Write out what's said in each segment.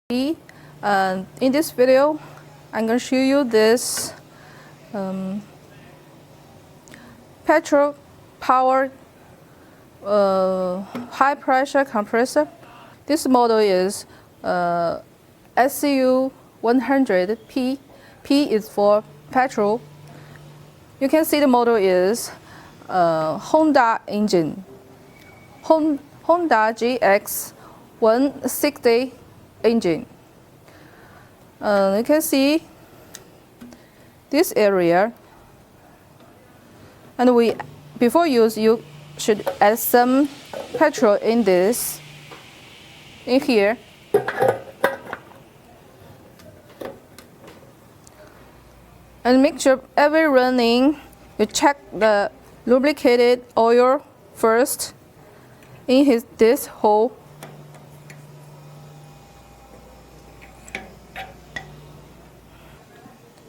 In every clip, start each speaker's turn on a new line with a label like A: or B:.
A: In this video, I'm going to show you this petrol powered high pressure compressor. This model is SCU 100P. P is for petrol. You can see the model is Honda engine, Honda GX 160 engine. You can see this area, and before use you should add some petrol in here. And make sure every running you check the lubricated oil first in this hole.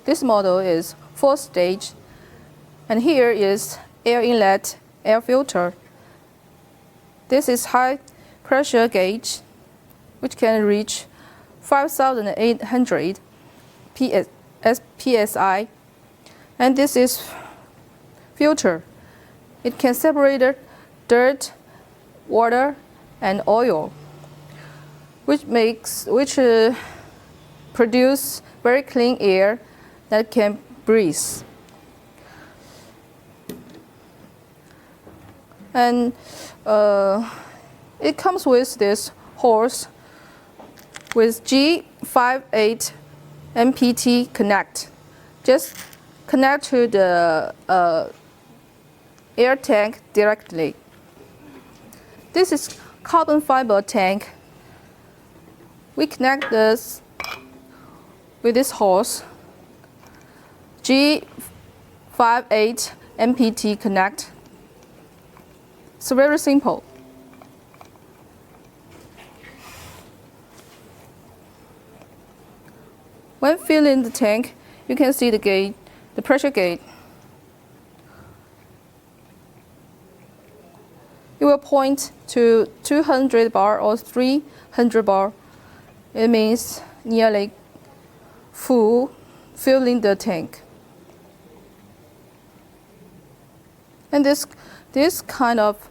A: This model is 4-stage, and here is air inlet, air filter. This is high pressure gauge, which can reach 5,800 psi, and this is filter. It can separate dirt, water, and oil, which produce very clean air that can breathe. And it comes with this hose with G58 MPT connect. Just connect to the air tank directly. This is carbon fiber tank. We connect this with this hose. G58 MPT connect. It's very simple. When filling the tank, you can see the gauge, the pressure gauge. It will point to 200 bar or 300 bar. It means nearly full filling the tank. And this kind of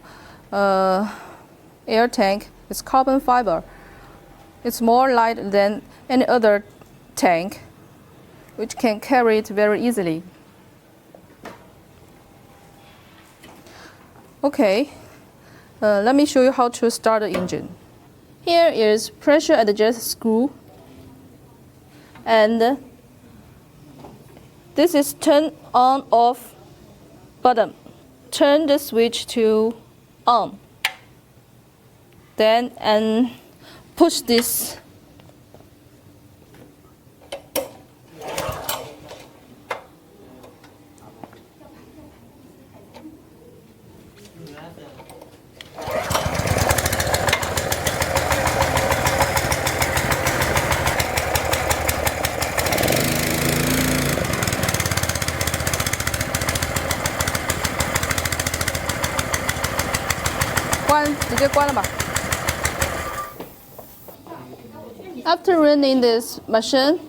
A: air tank is carbon fiber. It's more light than any other tank, which can carry it very easily. Okay, let me show you how to start the engine. Here is pressure adjust screw, and this is turn on off button. Turn the switch to on. Then and push this. After running this machine,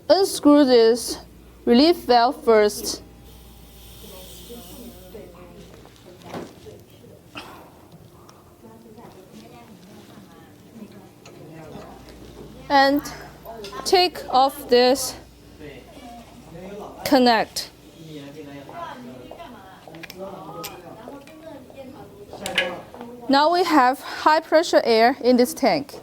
A: unscrew this relief valve first. And take off this connect. Now we have high pressure air in this tank.